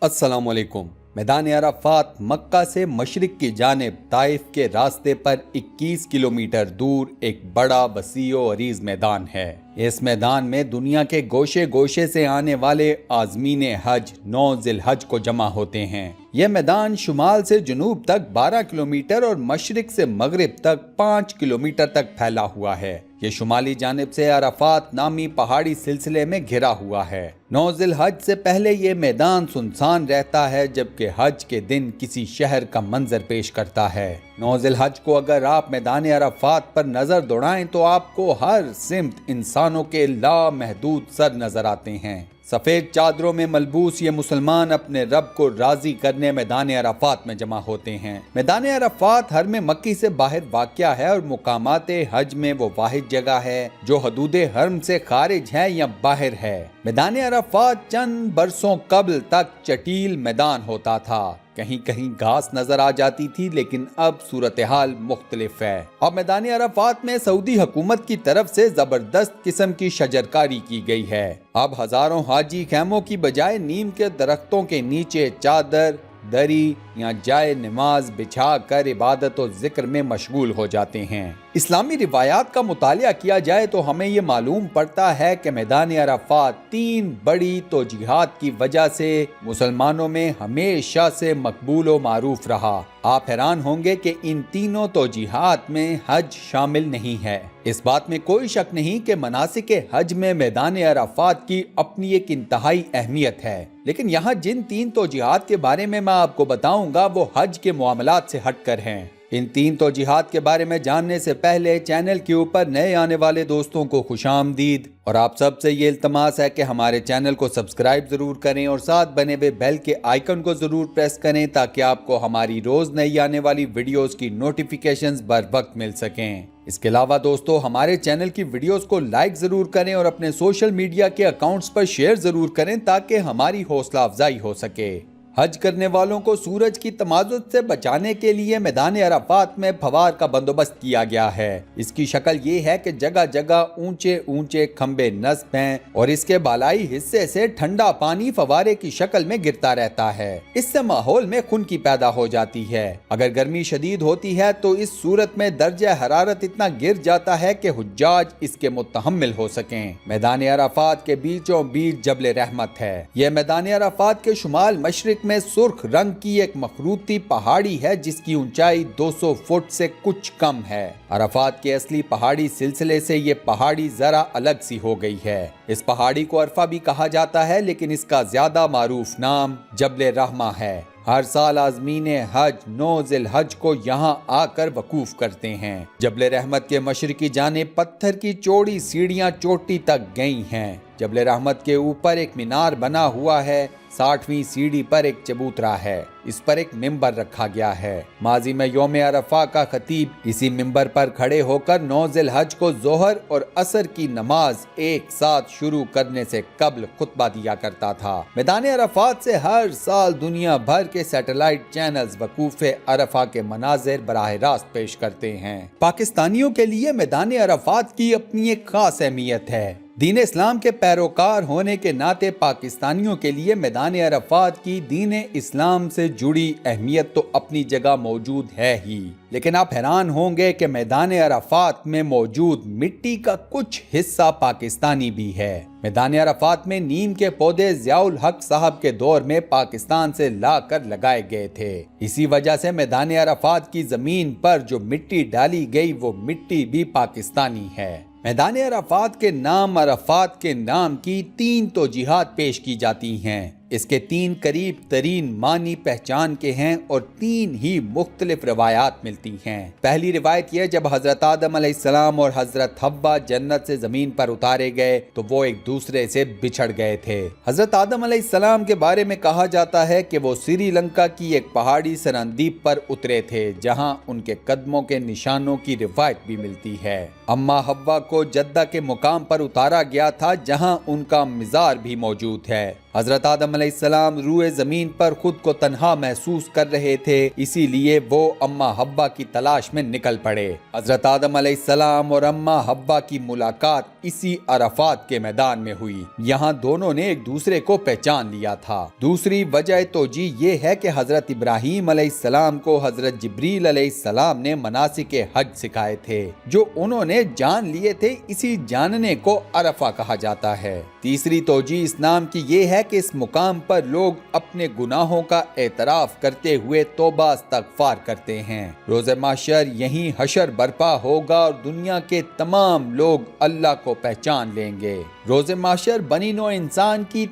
अस्सलाम वालेकुम। मैदान अराफात मक्का से मशरिक की जानिब ताइफ के रास्ते पर 21 किलोमीटर दूर एक बड़ा वसी व अरीज मैदान है। इस मैदान में दुनिया के गोशे गोशे से आने वाले आज़मीन हज 9 ज़िलहज को जमा होते हैं। यह मैदान शुमाल से जुनूब तक 12 किलोमीटर और मशरिक से मगरिब तक 5 किलोमीटर तक फैला हुआ है। ये शुमाली जानिब से अराफात नामी पहाड़ी सिलसिले में घिरा हुआ है। 9 ज़िलहज से पहले ये मैदान सुनसान रहता है, जबकि हज के दिन किसी शहर का मंजर पेश करता है। 9 ज़िलहज को अगर आप मैदान अराफात पर नजर दौड़ाएं तो आपको हर सिमत इंसानों के लामहदूद सर नजर आते हैं। सफेद चादरों में मलबूस ये मुसलमान अपने रब को राजी करने मैदान अराफात में जमा होते हैं। मैदान अराफात हरम मक्की से बाहर वाक़या है और मुकामात हज में वो वाहिद जगह है जो हदूद हरम से खारिज है या बाहर है। मैदान अराफात चंद बरसों कबल तक चटील मैदान होता था। कहीं कहीं घास नजर आ जाती थी, लेकिन अब सूरत हाल मुख्तलिफ है। अब मैदान अराफात में सऊदी हुकूमत की तरफ से जबरदस्त किस्म की शजरकारी की गई है। अब हजारों हाजी खैमों की बजाय नीम के दरख्तों के नीचे चादर, दरी या जाए नमाज बिछा कर इबादत और जिक्र में मशगूल हो जाते हैं। इस्लामी रिवायात का मुतालिया किया जाए तो हमें ये मालूम पड़ता है कि मैदान अराफात 3 बड़ी तौजीहात की वजह से मुसलमानों में हमेशा से मकबूल व मारूफ रहा। आप हैरान होंगे कि इन तीनों तौजीहात में हज शामिल नहीं है। इस बात में कोई शक नहीं कि मनासिक हज में मैदान अराफात की अपनी एक इंतहाई अहमियत है, लेकिन यहाँ जिन 3 तौजीहात के बारे में मैं आपको बताऊंगा वो हज के मामलात से हटकर हैं। इन 3 तौजीहात के बारे में जानने से पहले चैनल के ऊपर नए आने वाले दोस्तों को खुशामदीद, और आप सबसे ये इल्तमास है कि हमारे चैनल को सब्सक्राइब जरूर करें और साथ बने हुए बेल के आइकन को जरूर प्रेस करें ताकि आपको हमारी रोज नई आने वाली वीडियोस की नोटिफिकेशंस बर वक्त मिल सकें। इसके अलावा दोस्तों हमारे चैनल की वीडियोस को लाइक जरूर करें और अपने सोशल मीडिया के अकाउंट्स पर शेयर जरूर करें ताकि हमारी हौसला अफजाई हो सके। हज करने वालों को सूरज की तमाजुद से बचाने के लिए मैदान अराफात में फवार का बंदोबस्त किया गया है। इसकी शक्ल ये है कि जगह जगह ऊंचे ऊंचे खंबे नस्ब हैं और इसके बालाई हिस्से से ठंडा पानी फवारे की शक्ल में गिरता रहता है। इससे माहौल में खुनकी पैदा हो जाती है। अगर गर्मी शदीद होती है तो इस सूरत में दर्जा हरारत इतना गिर जाता है कि हुज्जाज इसके मुतहम्मिल हो सकें। मैदान अराफात के बीचों बीच जबल रहमत है। यह मैदान अराफात के शुमाल मशरिक में सुर्ख रंग की एक मखरूती पहाड़ी है जिसकी ऊंचाई 200 फुट से कुछ कम है। अराफात के असली पहाड़ी सिलसिले से ये पहाड़ी जरा अलग सी हो गई है। इस पहाड़ी को अरफा भी कहा जाता है, लेकिन इसका ज्यादा मारूफ नाम जबल रहमा है। हर साल आज़मीन हज 9 ज़िलहज को यहाँ आकर वकूफ करते हैं। जबल रहमत के मशरिकी जानिब पत्थर की चौड़ी सीढ़ियाँ चोटी तक गई हैं। जबल रहमत के ऊपर एक मीनार बना हुआ है। 60वीं सीढ़ी पर एक चबूतरा है। इस पर एक मिंबर रखा गया है। माजी में यौम अरफा का खतीब इसी मिंबर पर खड़े होकर 9 ज़िलहज को जोहर और असर की नमाज एक साथ शुरू करने से कबल खुतबा दिया करता था। मैदान अरफात से हर साल दुनिया भर के सैटेलाइट चैनल्स वकूफ़े अरफा के मनाजिर बराह रास्त पेश करते हैं। पाकिस्तानियों के लिए मैदान अरफात की अपनी एक खास अहमियत है। दीन इस्लाम के पैरोकार होने के नाते पाकिस्तानियों के लिए मैदान अरफात की दीन इस्लाम से जुड़ी अहमियत तो अपनी जगह मौजूद है ही, लेकिन आप हैरान होंगे कि मैदान अरफात में मौजूद मिट्टी का कुछ हिस्सा पाकिस्तानी भी है। मैदान अरफात में नीम के पौधे ज़ियाउल हक साहब के दौर में पाकिस्तान से लाकर लगाए गए थे। इसी वजह से मैदान अरफात की जमीन पर जो मिट्टी डाली गई वो मिट्टी भी पाकिस्तानी है। मैदान अरफात के नाम की 3 तौजीहात पेश की जाती हैं। इसके 3 करीब तरीन मानी पहचान के हैं और 3 ही मुख्तलिफ रवायात मिलती हैं। पहली रिवायत यह, जब हजरत आदम अलैहिस्सलाम और हजरत हव्वा जन्नत से जमीन पर उतारे गए तो वो एक दूसरे से बिछड़ गए थे। हजरत आदम अलैहिस्सलाम के बारे में कहा जाता है कि वो श्रीलंका की एक पहाड़ी सरंदीप पर उतरे थे जहां उनके कदमों के निशानों की रिवायत भी मिलती है। अम्मा हव्वा को जद्दा के मुकाम पर उतारा गया था जहां उनका मिज़ार भी मौजूद है। हजरत आदम अलैहिस्सलाम रूए जमीन पर खुद को तन्हा महसूस कर रहे थे, इसीलिए वो अम्मा हव्वा की तलाश में निकल पड़े। हजरत आदम अलैहिस्सलाम और अम्मा हव्वा की मुलाकात इसी अराफात के मैदान में हुई। यहाँ दोनों ने एक दूसरे को पहचान लिया था। दूसरी वजह तोजी ये है कि हजरत इब्राहीम अलैहिस्सलाम को हजरत जिब्रील अलैहिस्सलाम ने मनासिक हज सिखाए थे, जो उन्होंने जान लिए थे। इसी जानने को अरफा कहा जाता है। तीसरी तोजी इस नाम की ये है कि इस मुकाम पर लोग अपने गुनाहों का एतराफ करते हुए तौबा इस्तगफार करते हैं। रोज़े महशर यहीं हशर बर्पा होगा और दुनिया के तमाम लोग अल्लाह को पहचान लेंगे। रोज़े महशर बनी नौ इंसान की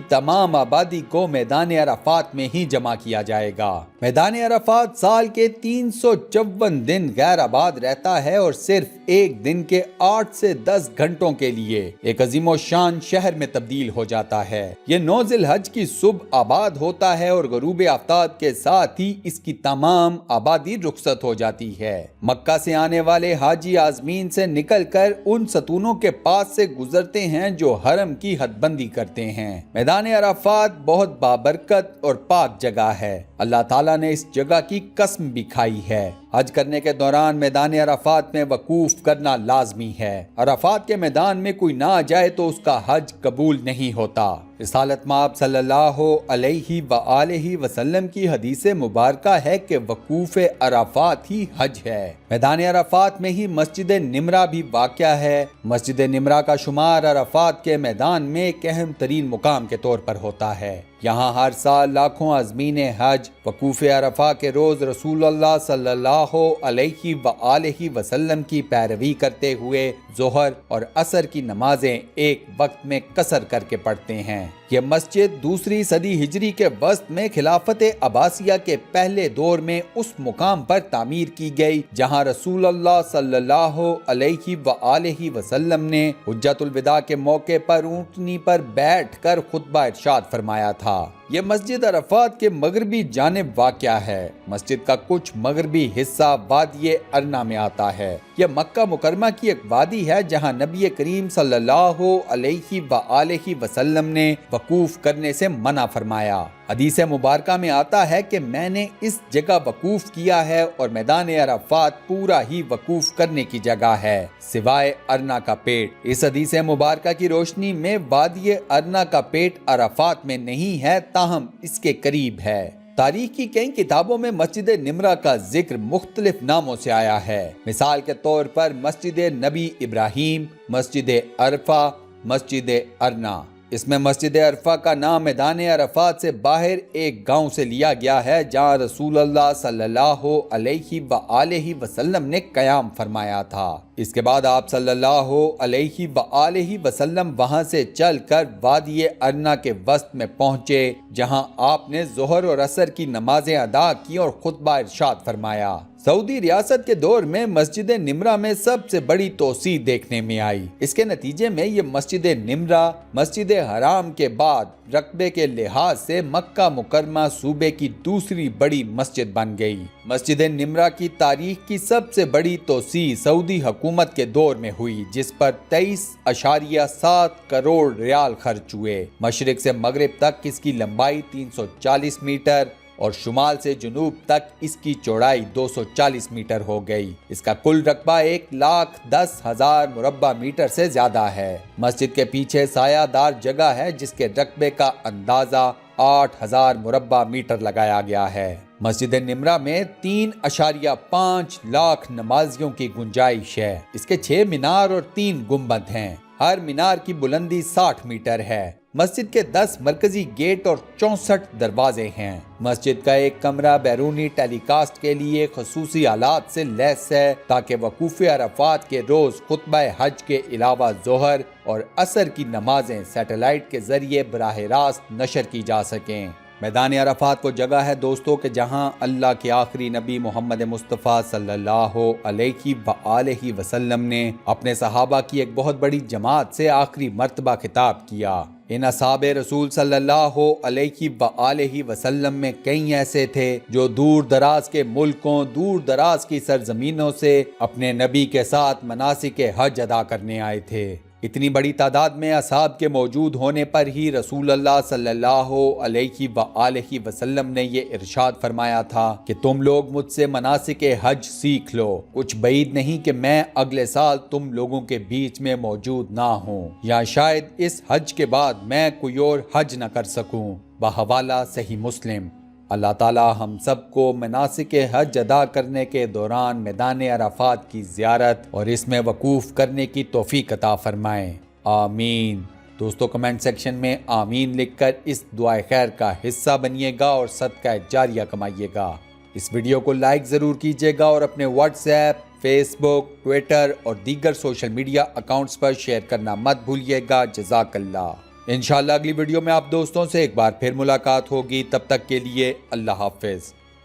तमाम आबादी को मैदान अराफात में ही जमा किया जाएगा। मैदान अराफात साल के 354 दिन गैर आबाद रहता है और सिर्फ एक दिन के 8 से 10 घंटों के लिए एक अजीमो शान शहर में तब्दील हो जाता है। ये 9 ज़िलहज की सुबह आबाद होता है और गरूब आफ्ताब के साथ ही इसकी तमाम आबादी रुखसत हो जाती है। मक्का से आने वाले हाजी आजमीन से निकलकर उन सतूनों के पास से गुजरते हैं जो हरम की हदबंदी करते हैं। मैदान अराफात बहुत बाबरकत और पाक जगह है। अल्लाह ताला ने इस जगह की कसम भी खाई है। हज करने के दौरान मैदान अराफात में वकूफ करना लाजमी है। अराफात के मैदान में कोई ना आ जाए तो उसका हज कबूल नहीं होता। रिसालत माब सल्लल्लाहु अलैहि व आलिहि वसल्लम की हदीस मुबारका है कि वकूफ अराफात ही हज है। मैदान अराफात में ही मस्जिद निमरा भी वाक़या है। मस्जिद निमरा का शुमार अराफात के मैदान में एक अहम तरीन मुकाम के तौर पर होता है। यहाँ हर साल लाखों आज़मीन हज वकूफ अरफा के रोज़ रसूलुल्लाह सल्लल्लाहु अलैहि व आलिहि वसल्लम की पैरवी करते हुए ज़ोहर और असर की नमाजें एक वक्त में कसर करके पढ़ते हैं। यह मस्जिद दूसरी सदी हिजरी के वस्त में खिलाफत अब्बासिया के पहले दौर में उस मुकाम पर तामीर की गई जहाँ रसूलुल्लाह सल्लल्लाहु अलैहि व आलिहि वसल्लम ने हुज्जतुल विदा के मौके पर ऊँटनी पर बैठकर खुतबा इरशाद फरमाया था। ये मस्जिद अरफात के मगरबी जानिब वाक़या है। मस्जिद का कुछ मगरबी हिस्सा वादी अरना में आता है। यह मक्का मुकरमा की एक वादी है जहां नबी करीम सल्लल्लाहु अलैहि व आलिहि वसल्लम ने वकूफ करने से मना फरमाया। हदीस मुबारका में आता है कि मैंने इस जगह वकूफ किया है और मैदान अराफात पूरा ही वकूफ करने की जगह है सिवाय अरना का पेट। इस हदीस मुबारका की रोशनी में वादी अरना का पेट अराफात में नहीं है, ताहम इसके करीब है। तारीख की कई किताबों में मस्जिद निमरा का जिक्र मुख्तलिफ नामों से आया है। मिसाल के तौर पर मस्जिद नबी इब्राहीम, मस्जिद अरफा, मस्जिद अरना। इसमें मस्जिद अरफा का नाम मैदान अराफात से बाहर एक गांव से लिया गया है जहां रसूलुल्लाह सल्लल्लाहु अलैहि व आलिहि वसल्लम ने क़याम फरमाया था। इसके बाद आप सल्लल्लाहु अलैहि व आलिहि वसल्लम वहां से चलकर वादी अरना के वस्त में पहुंचे जहां आपने ज़ोहर और असर की नमाजें अदा की और खुतबा इरशाद फरमाया। सऊदी रियासत के दौर में मस्जिद निमरा में सबसे बड़ी तोसी देखने में आई। इसके नतीजे में ये मस्जिद निमरा मस्जिद हराम के बाद रकबे के लिहाज से मक्का मुकरमा सूबे की दूसरी बड़ी मस्जिद बन गई। मस्जिद निमरा की तारीख की सबसे बड़ी तोसी सऊदी हुकूमत के दौर में हुई, जिस पर 23.7 करोड़ रियाल खर्च हुए। मशरिक से मगरिब तक इसकी लंबाई 340 मीटर और शुमाल से जुनूब तक इसकी चौड़ाई 240 मीटर हो गई। इसका कुल रकबा 1,10,000 मुरब्बा मीटर से ज्यादा है। मस्जिद के पीछे सायादार जगह है जिसके रकबे का अंदाजा 8,000 मुरब्बा मीटर लगाया गया है। मस्जिद निमरा में 3.5 लाख नमाजियों की गुंजाइश है। इसके 6 मीनार और 3 गुंबद हैं। हर मीनार की बुलंदी 60 मीटर है। मस्जिद के 10 मरकजी गेट और 64 दरवाजे हैं। मस्जिद का एक कमरा बैरूनी टेलीकास्ट के लिए खसूसी आलात से लैस है ताकि वकूफ अरफात के रोज खुतबा हज के अलावा जोहर और असर की नमाजें सैटेलाइट के जरिए बराह रास्त नशर की जा सकें। मैदान अरफात को जगह है दोस्तों कि जहां अल्लाह के आखिरी नबी मोहम्मद मुस्तफ़ा सल्लल्लाहु अलैहि व आलिहि वसल्लम ने अपने सहाबा की एक बहुत बड़ी जमात से आखिरी मर्तबा खिताब किया। इन असहाबे रसूल सल्लल्लाहु अलैहि व आलिहि वसल्लम में कई ऐसे थे जो दूर दराज के मुल्कों, दूर दराज की सरजमीनों से अपने नबी के साथ मनासिक हज अदा करने आए थे। اتنی بڑی تعداد میں اصحاب کے موجود ہونے پر ہی رسول اللہ صلی اللہ علیہ وآلہ وسلم نے یہ ارشاد فرمایا تھا کہ تم لوگ مجھ سے مناسک حج سیکھ لو، کچھ بعید نہیں کہ میں اگلے سال تم لوگوں کے بیچ میں موجود نہ ہوں، یا شاید اس حج کے بعد میں کوئی اور حج نہ کر سکوں۔ بحوالہ صحیح مسلم۔ اللہ تعالی ہم سب کو مناسک حج ادا کرنے کے دوران میدان عرفات کی زیارت اور اس میں وقوف کرنے کی توفیق عطا فرمائے، آمین۔ دوستو کمنٹ سیکشن میں آمین لکھ کر اس دعائے خیر کا حصہ بنیے گا اور صدقہ جاریہ کمائیے گا۔ اس ویڈیو کو لائک ضرور کیجیے گا اور اپنے واٹس ایپ، فیس بک، ٹویٹر اور دیگر سوشل میڈیا اکاؤنٹس پر شیئر کرنا مت بھولیے گا۔ جزاک اللہ۔ انشاءاللہ اگلی ویڈیو میں آپ دوستوں سے ایک بار پھر ملاقات ہوگی، تب تک کے لیے اللہ حافظ۔